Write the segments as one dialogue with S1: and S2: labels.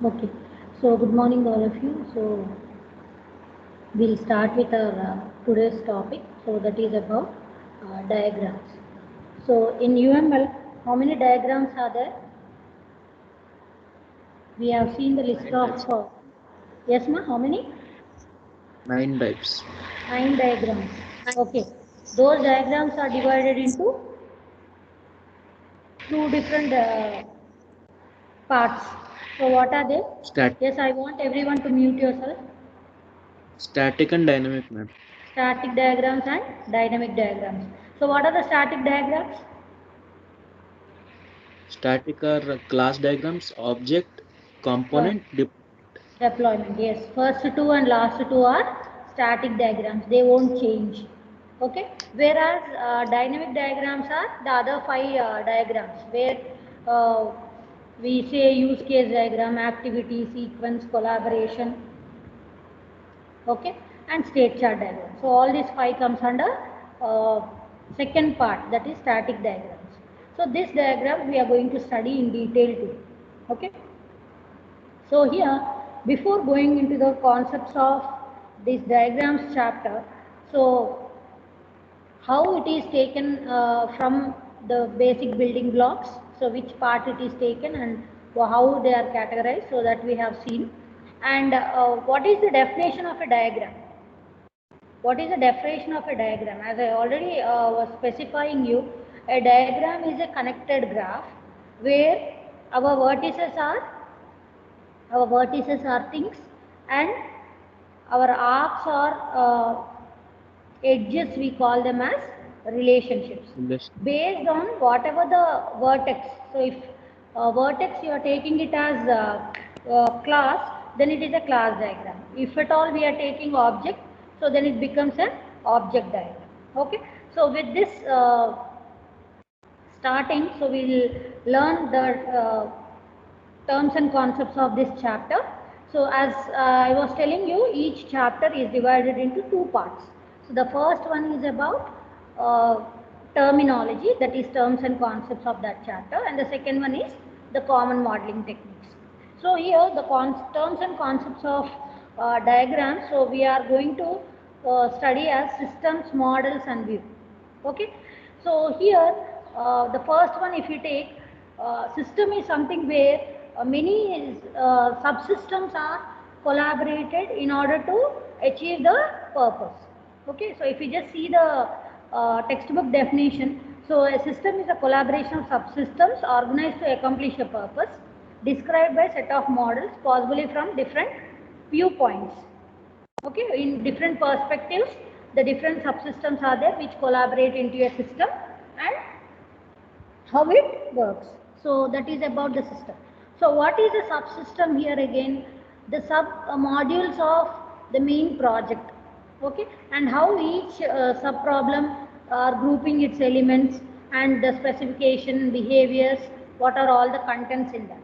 S1: Okay, so good morning all of you. So we'll start with our today's topic. So that is about diagrams. So in UML, how many diagrams are there? We have seen the list
S2: Nine
S1: of
S2: types.
S1: yes ma, how many?
S2: 9 types.
S1: 9 diagrams. Okay, those diagrams are divided into two different parts. So what are they?
S2: Stat
S1: Yes, I want everyone to mute yourself.
S2: Static and dynamic map.
S1: Static diagrams and dynamic diagrams. So what are the static diagrams?
S2: Static are class diagrams, object,
S1: Uh,
S2: component,
S1: Deployment, yes. First two and last two are static diagrams. They won't change. Okay. Whereas dynamic diagrams are the other 5 diagrams where uh, we say use case diagram, activity, sequence, collaboration, okay, and state chart diagram. So all these 5 comes under uh, second part, that is static diagrams. So this diagram we are going to study in detail too. Okay. So here, before going into the concepts of this diagrams chapter, so how it is taken from the basic building blocks, so which part it is taken and how they are categorized, so that we have seen. And what is the definition of a diagram? What is the definition of a diagram? As I already was specifying you, a diagram is a connected graph where our vertices are things, and our arcs or edges, we call them as relationships
S2: relation.
S1: based on whatever the vertex. So if vertex you are taking it as class, then it is a class diagram. If at all we are taking object, so then it becomes an object diagram. Okay. So with this starting, so we will learn the terms and concepts of this chapter. So as I was telling you, each chapter is divided into two parts. So the first one is about terminology, that is terms and concepts of that chapter, and the second one is the common modeling techniques. So here the terms and concepts of diagrams, so we are going to study as systems, models and view. Okay. So here the first one, if you take system, is something where many subsystems are collaborated in order to achieve the purpose. Okay. So if you just see the textbook definition, so a system is a collaboration of subsystems organized to accomplish a purpose described by set of models, possibly from different viewpoints. Okay, in different perspectives, the different subsystems are there which collaborate into a system and how it works. So that is about the system. So what is a subsystem here again? The sub modules of the main project. Okay, and how each sub problem are grouping its elements and the specification, behaviors, what are all the contents in that.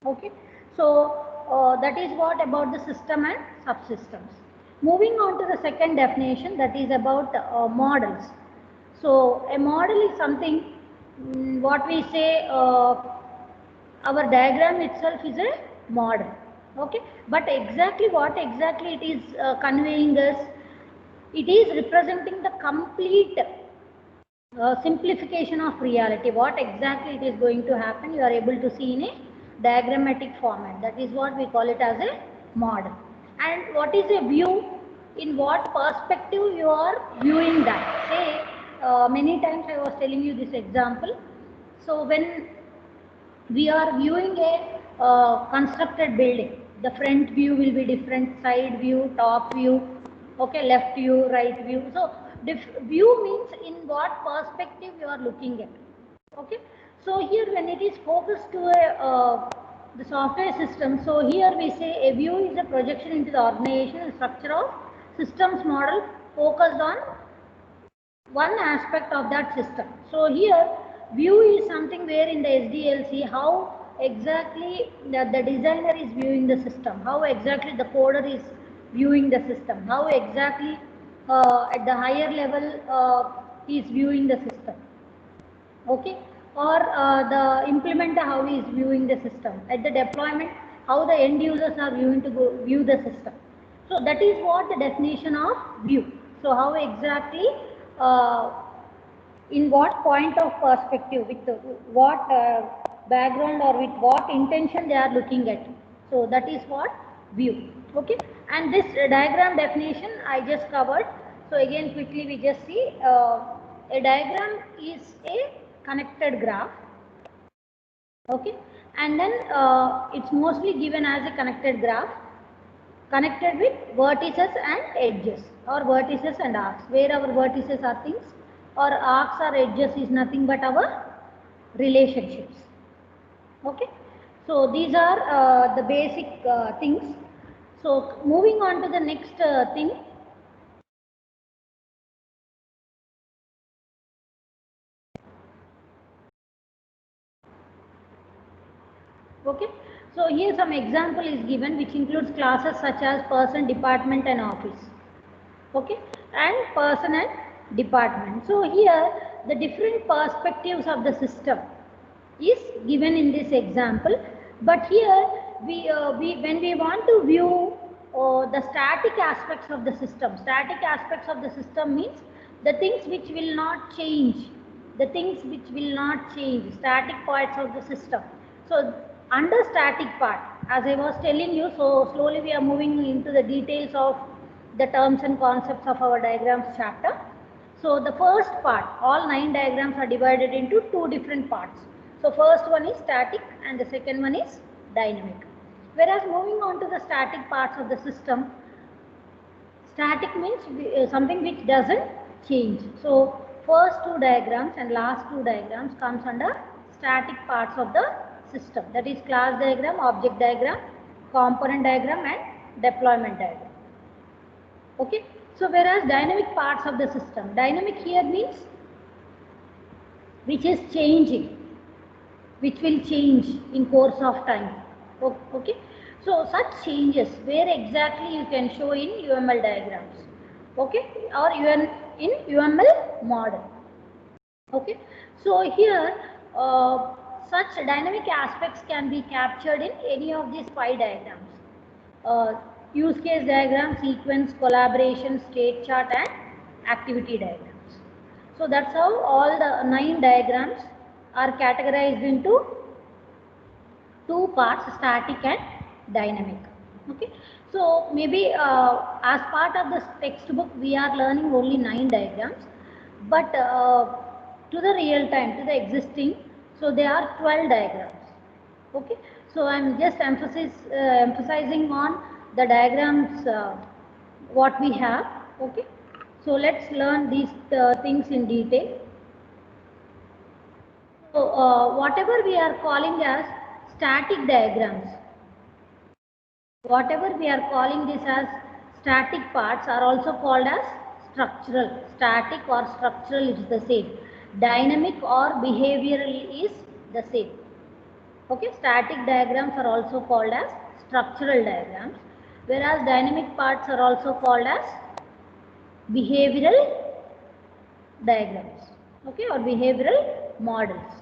S1: Okay. So that is what about the system and subsystems. Moving on to the second definition, that is about models. So a model is something, what we say, our diagram itself is a model. Okay. But exactly what exactly it is conveying us, it is representing the complete simplification of reality. What exactly it is going to happen, you are able to see in a diagrammatic format. That is what we call it as a model. And what is a view? In what perspective you are viewing that. Say, many times I was telling you this example. So when we are viewing a constructed building, the front view will be different, side view, top view, okay, left view, right view. So view means in what perspective you are looking at. Okay. So here when it is focused to a the software system, so here we say a view is a projection into the organization and structure of systems model focused on one aspect of that system. So here view is something where in the SDLC, how exactly the designer is viewing the system, how exactly the coder is viewing the system, how exactly at the higher level he is viewing the system. Okay. Or the implementer, how he is viewing the system. At the deployment, how the end users are viewing to view the system. So that is what the definition of view. So how exactly, in what point of perspective, with what background or with what intention they are looking at. So that is what view. Okay, and this diagram definition I just covered. So again quickly we just see, a diagram is a connected graph. Okay, and then it's mostly given as a connected graph, connected with vertices and edges, or vertices and arcs, where our vertices are things or arcs or edges is nothing but our relationships. Okay, so these are the basic things. So moving on to the next thing. Okay, so here some example is given which includes classes such as person, department and office. Okay, and person and department. So here the different perspectives of the system is given in this example, but here we when we want to view the static aspects of the system. Static aspects of the system means the things which will not change, the things which will not change, static parts of the system. So under static part, as I was telling you, so slowly we are moving into the details of the terms and concepts of our diagrams chapter. So the first part, all 9 diagrams are divided into 2 different parts. So first one is static and the second one is dynamic. Whereas moving on to the static parts of the system, static means something which doesn't change. So first 2 diagrams and last 2 diagrams comes under static parts of the system. That is class diagram, object diagram, component diagram and deployment diagram. Okay. So whereas dynamic parts of the system, dynamic here means which is changing, which will change in course of time. Okay. So such changes where exactly you can show in UML diagrams. Okay, or even in UML model. Okay. So here such dynamic aspects can be captured in any of these 5 diagrams. Use case diagram, sequence, collaboration, state chart and activity diagrams. So that's how all the 9 diagrams are categorized into 2 parts, static and dynamic. Okay. So maybe as part of this textbook we are learning only 9 diagrams, but to the real time, to the existing, so there are 12 diagrams. Okay. So I am just emphasizing on the diagrams what we have. Okay. So let's learn these things in detail. So whatever we are calling as static diagrams, whatever we are calling this as static parts are also called as structural. Static or structural is the same. Dynamic or behavioral is the same. Okay, static diagrams are also called as structural diagrams, whereas dynamic parts are also called as behavioral diagrams. Okay, or behavioral models.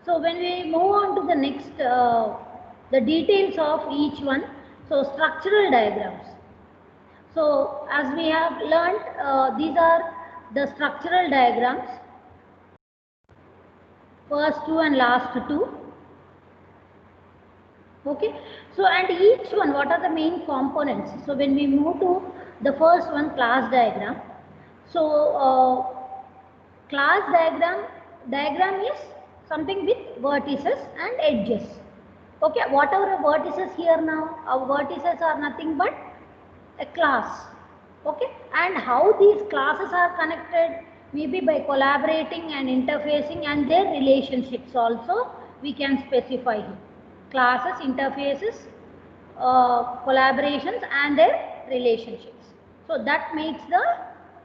S1: So when we move on to the next, the details of each one. So structural diagrams. So as we have learnt, these are the structural diagrams, first 2 and last 2. Okay. So and each one, what are the main components? So when we move to the first one, class diagram. So class diagram is something with vertices and edges. Okay, whatever vertices here now, our vertices are nothing but a class. Okay, and how these classes are connected, maybe by collaborating and interfacing and their relationships also we can specify here. Classes, interfaces, collaborations and their relationships. So that makes the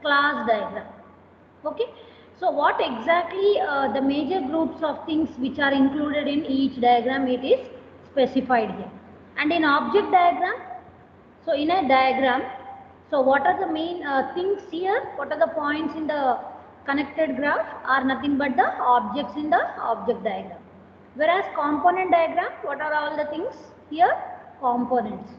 S1: class diagram. Okay. So what exactly the major groups of things which are included in each diagram, it is specified here. And in object diagram, so in a diagram, so what are the main things here, what are the points in the connected graph are nothing but the objects in the object diagram. Whereas component diagram, what are all the things here? components.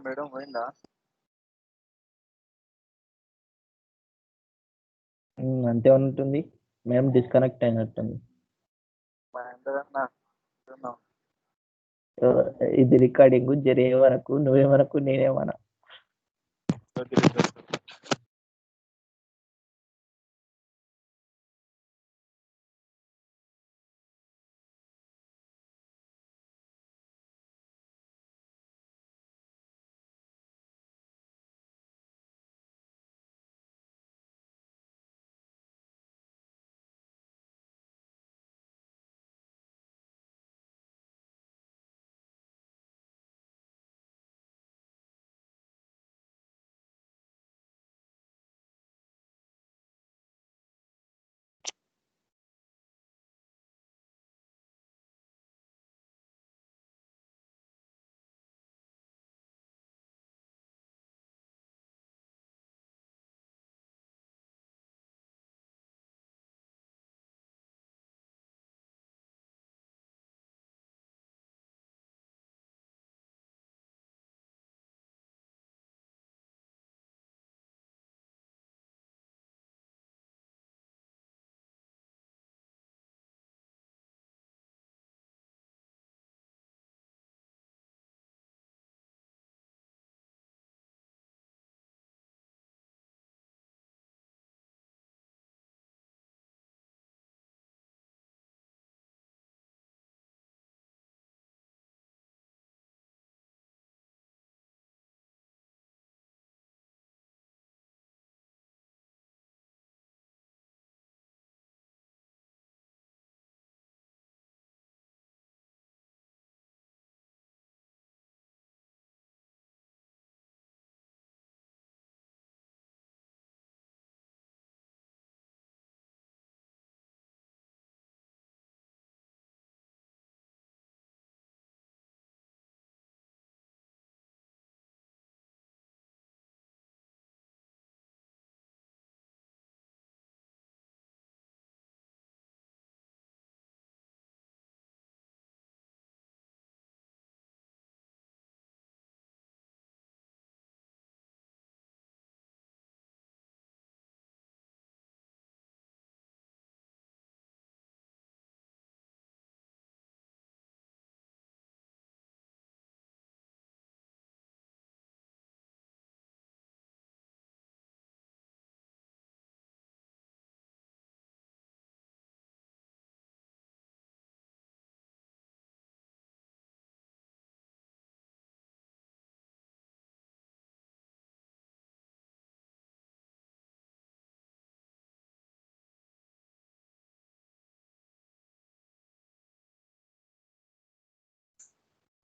S3: Madam పోయిందా?
S4: అంతే ఉంటుంది. మేము disconnect అయినట్టుంది.
S3: మహేందర్
S4: ఇది recording వరకు నువ్వేమనకు నేనేమన్నా.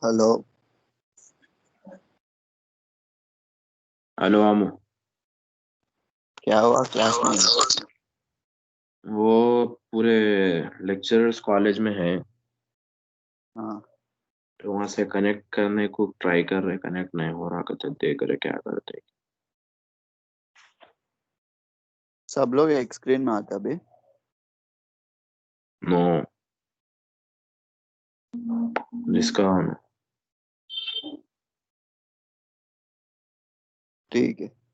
S3: Hello.
S5: Hello आमू।
S3: क्या हुआ क्लास में?
S5: वो पूरे लेक्चरर्स कॉलेज में है,
S3: हाँ,
S5: तो वहां से कनेक्ट करने को ट्राई कर रहे, कनेक्ट नहीं हो रहा, कहते देख रहे क्या करते।
S3: सब लोग एक स्क्रीन में आते अभी।
S5: नो, जिसका
S3: ठीक है।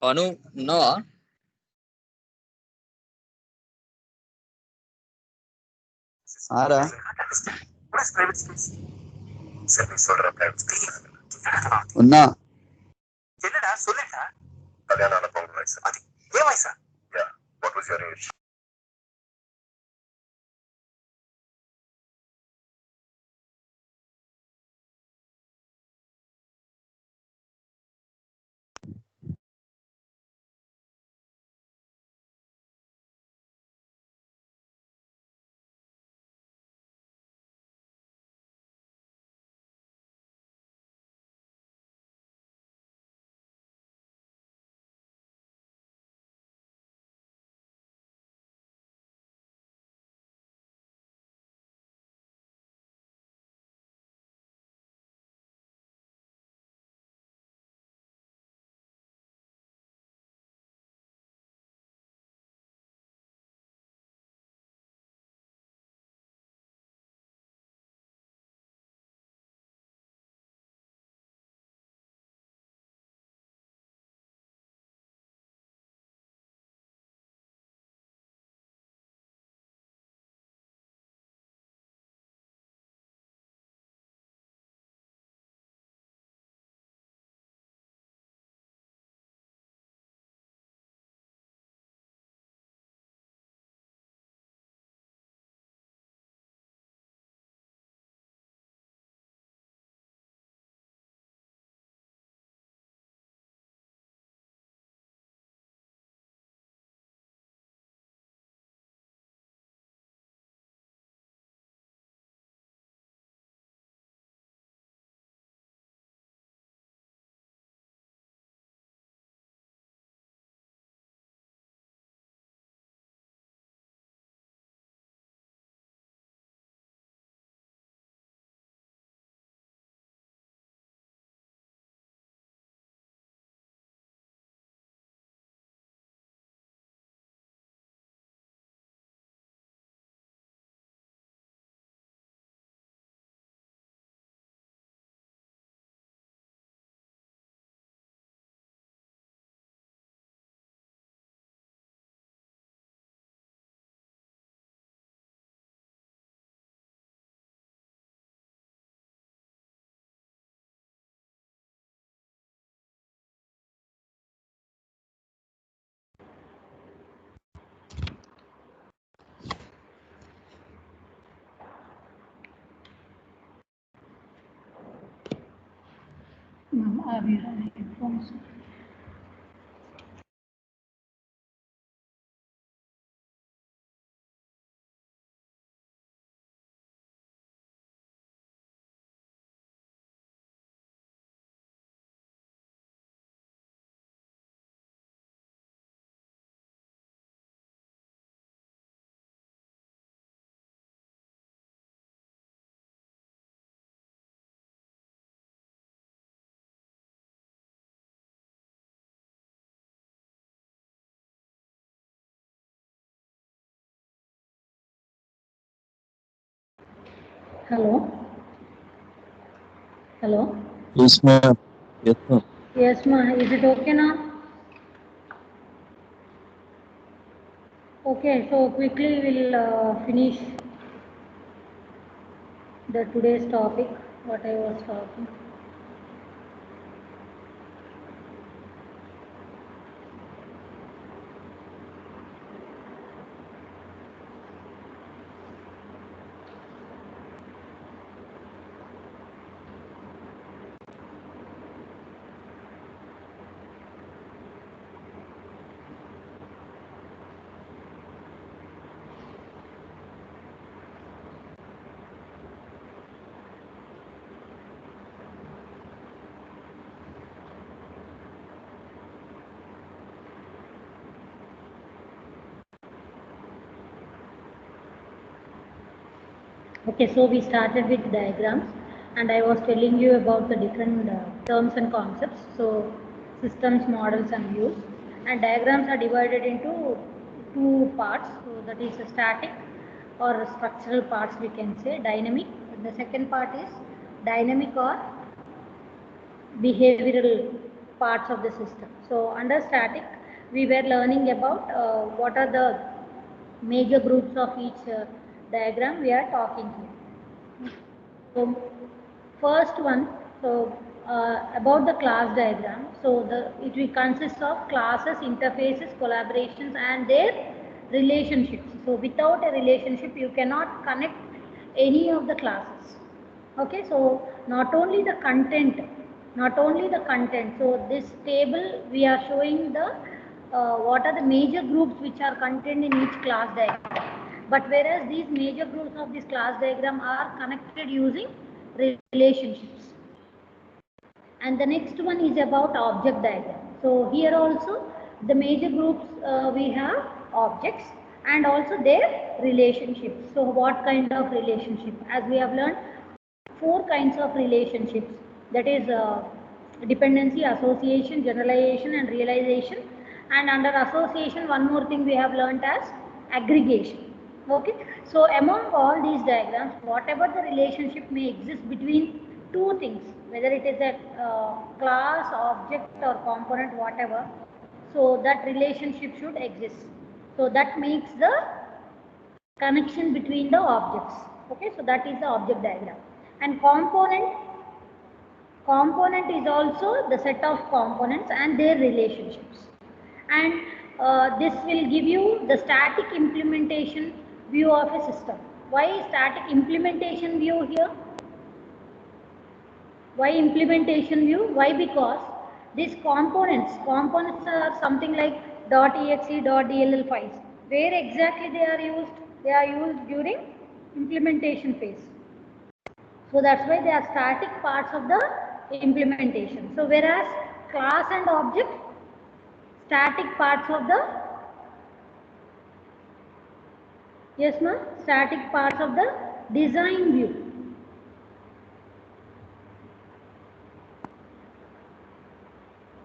S6: Anu, ఉన్నావా?
S3: ఆరా ఉన్నా
S1: headphones. Hello. Hello.
S2: Yes, ma'am. Yes, ma'am.
S1: Yes, ma. Is it okay now? Okay. So quickly we'll finish the today's topic. What I was talking. Okay, so we started with diagrams and I was telling you about the different terms and concepts. So systems, models and views, and diagrams are divided into two parts. So that is a static or structural parts, we can say dynamic. And the second part is dynamic or behavioral parts of the system. So under static, we were learning about what are the major groups of each diagram we are talking here. So first one, so about the class diagram. So it will consist of classes, interfaces, collaborations, and their relationships. So without a relationship, you cannot connect any of the classes. Okay, so not only the content. So this table we are showing the what are the major groups which are contained in each class diagram. But whereas these major groups of this class diagram are connected using relationships. And the next one is about object diagram. So here also the major groups we have objects and also their relationships. So what kind of relationship? As we have learned, 4 kinds of relationships, that is dependency, association, generalization and realization. And under association, one more thing we have learned as aggregation. Okay, so among all these diagrams, whatever the relationship may exist between two things, whether it is a class, object or component, whatever, so that relationship should exist. So that makes the connection between the objects. Okay, so that is the object diagram. And component is also the set of components and their relationships. And this will give you the static implementation view of a system. Why static implementation view here? Why implementation view? Why? Because these components are something like .exe, .dll files. Where exactly they are used? They are used during implementation phase. So that's why they are static parts of the implementation. So whereas class and object, static parts of the, yes ma'am, static parts of the design view.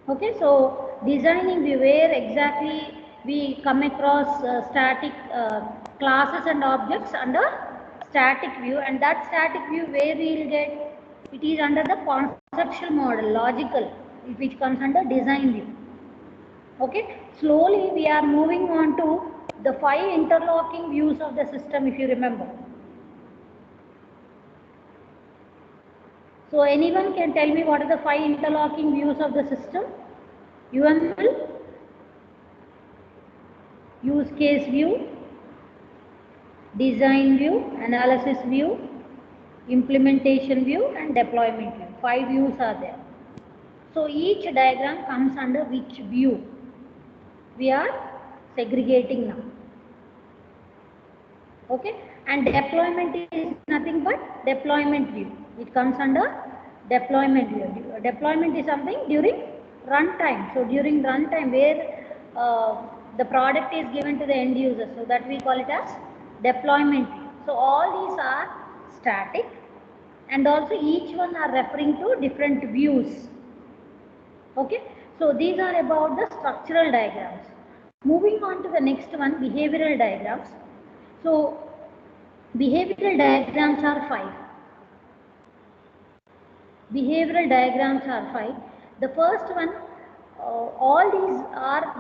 S1: Okay, so designing view, where exactly we come across static classes and objects under static view, and that static view where we will get, it is under the conceptual model, logical, which comes under design view. Okay, slowly we are moving on to the 5 interlocking views of the system, if you remember. So anyone can tell me what are the 5 interlocking views of the system? UML, use case view, design view, analysis view, implementation view and deployment view. 5 views are there. So each diagram comes under which view? We are segregating now. Okay, and deployment is nothing but deployment view. It comes under deployment view. Deployment is something during runtime. So during runtime where the product is given to the end user, so that we call it as deployment view. So all these are static and also each one are referring to different views. Okay, so these are about the structural diagrams. Moving on to the next one, behavioral diagrams. So behavioral diagrams are 5. Behavioral diagrams are 5. The first one, all these are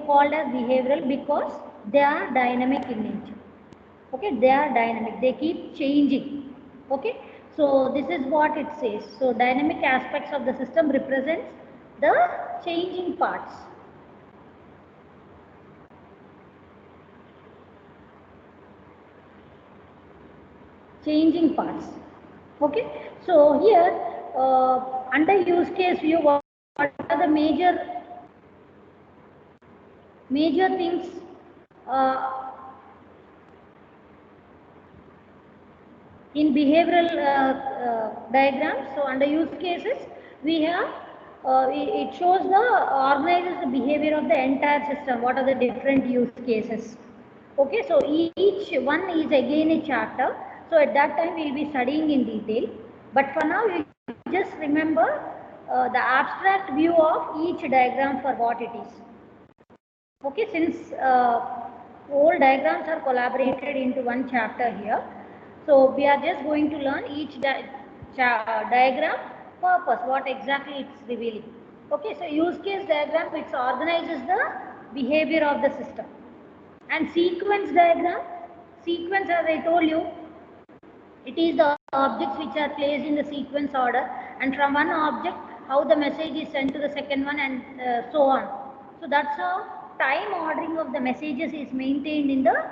S1: called as behavioral because they are dynamic in nature. Okay, they are dynamic, they keep changing. Okay, so this is what it says. So dynamic aspects of the system represents the changing parts. Changing parts. Okay, so here under use case view, what are the major things in behavioral diagrams? So under use cases we have it shows organizes the behavior of the entire system. What are the different use cases? Okay, so each one is again a chapter. So at that time we will be studying in detail. But for now you just remember the abstract view of each diagram for what it is. Okay, since all diagrams are collaborated into one chapter here, so we are just going to learn each diagram purpose, what exactly it's revealing. Okay, so use case diagram, which organizes the behavior of the system. And sequence diagram, sequence, as I told you, it is the objects which are placed in the sequence order, and from one object how the message is sent to the second one, and so on. So that's how time ordering of the messages is maintained in the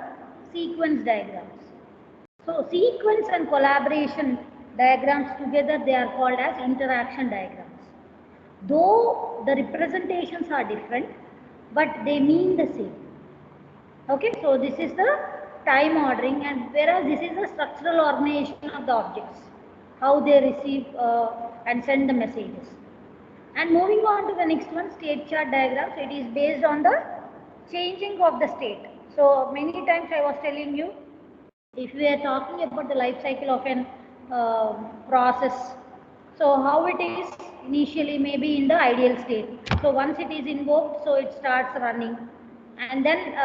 S1: sequence diagrams. So sequence and collaboration diagrams together, they are called as interaction diagrams. Though the representations are different, but they mean the same. Okay, so this is the time ordering, and whereas this is the structural organization of the objects, how they receive and send the messages. And moving on to the next one, state chart diagrams. It is based on the changing of the state. So many times I was telling you, if we are talking about the life cycle of an process, so how it is initially maybe in the ideal state. So once it is invoked, so it starts running, and then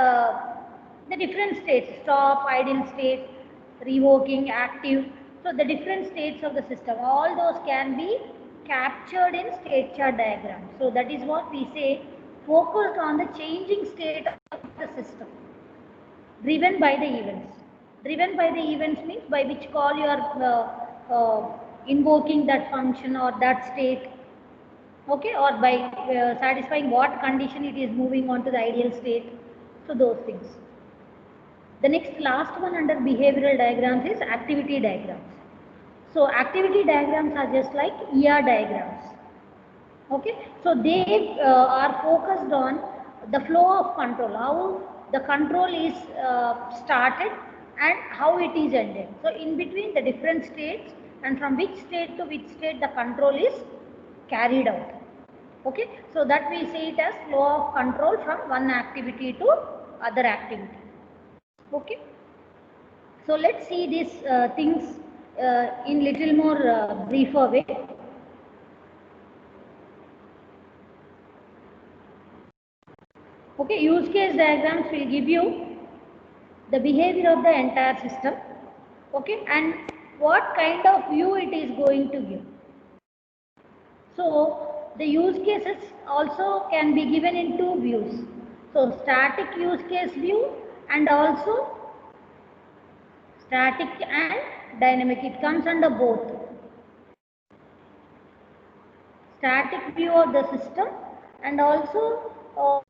S1: the different states, stop, ideal state, revoking, active. So the different states of the system, all those can be captured in state chart diagram. So that is what we say, focused on the changing state of the system, driven by the events. Driven by the events means by which call you are invoking that function or that state, okay, or by satisfying what condition it is moving on to the ideal state. So those things. The next last one under behavioral diagrams is activity diagrams. So activity diagrams are just like ER diagrams. Okay, so they are focused on the flow of control, how the control is started and how it is ended. So in between the different states, and from which state to which state the control is carried out. Okay, so that we say it as flow of control from one activity to other activity. Okay, so let's see these things in little more briefer way. Okay, use case diagrams will give you the behavior of the entire system, okay, and what kind of view it is going to give. So the use cases also can be given in two views. So static use case view and also static and dynamic. It comes under both. Static view of the system and also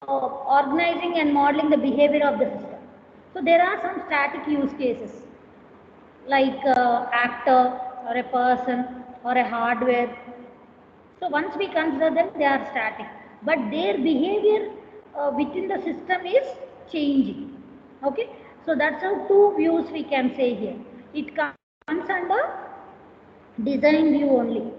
S1: organizing and modeling the behavior of the system. So there are some static use cases like actor or a person or a hardware. So once we consider them, they are static, but their behavior within the system is changing. Okay, so that's how two views we can say here. It comes under design view only.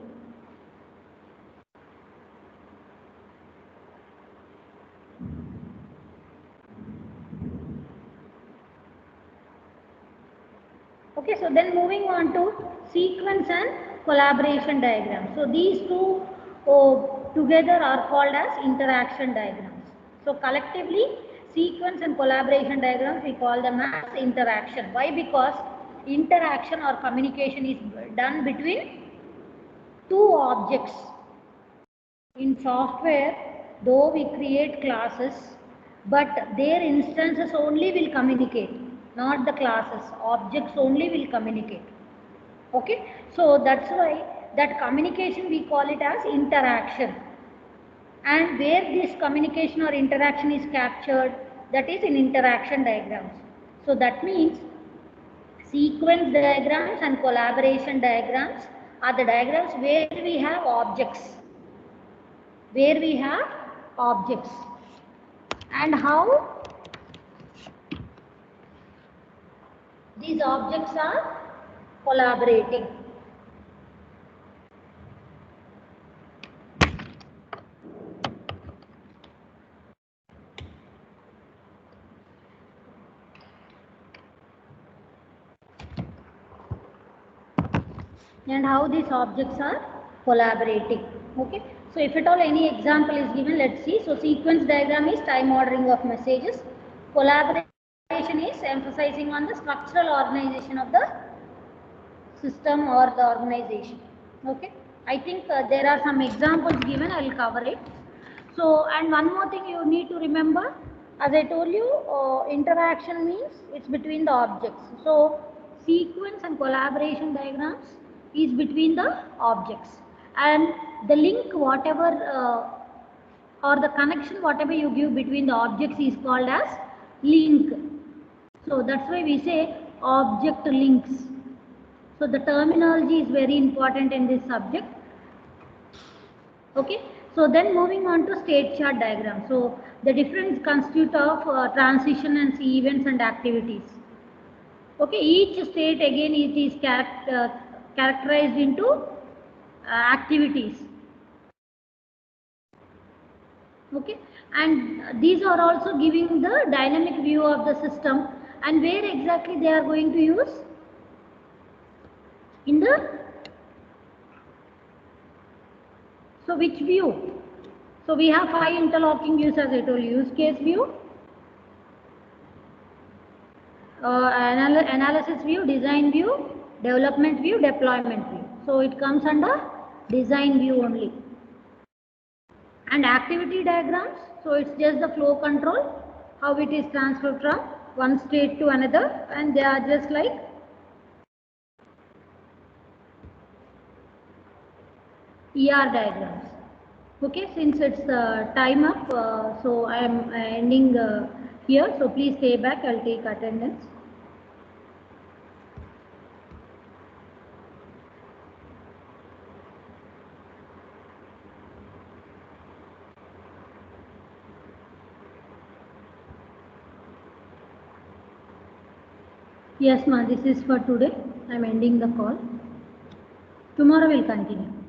S1: Okay, so then moving on to sequence and collaboration diagrams. So these two together are called as interaction diagrams. So collectively, sequence and collaboration diagrams, we call them as interaction. Why? Because interaction or communication is done between two objects. In software, though we create classes, but their instances only will communicate, not the classes. Objects only will communicate. Okay, so that's why that communication we call it as interaction. And where this communication or interaction is captured, that is in interaction diagrams. So that means sequence diagrams and collaboration diagrams are the diagrams where we have objects. Where we have objects and how these objects are collaborating. And how these objects are collaborating. Okay, so if at all any example is given, let's see. So sequence diagram is time ordering of messages. Collaboration is emphasizing on the structural organization of the system or the organization. Okay, I think there are some examples given, I will cover it. So, and one more thing you need to remember, as I told you, interaction means it's between the objects. So, sequence and collaboration diagrams is between the objects, and the link whatever or the connection whatever you give between the objects is called as link. So that's why we say object links. So the terminology is very important in this subject. Okay, so then moving on to state chart diagram. So the difference constitute of transition and events and activities. Okay, each state again it is characterized into activities. Okay, and these are also giving the dynamic view of the system, and where exactly they are going to use in the, so which view? So we have 5 interlocking views as I told you: use case view, analysis view, design view, development view, deployment view. So it comes under design view only. And activity diagrams, so it's just the flow control, how it is transferred from one state to another, and they are just like ER diagrams. Okay, since it's time up, so I am ending here, so please stay back, I'll take attendance. Yes, ma, this is for today. I am ending the call. Tomorrow we'll continue.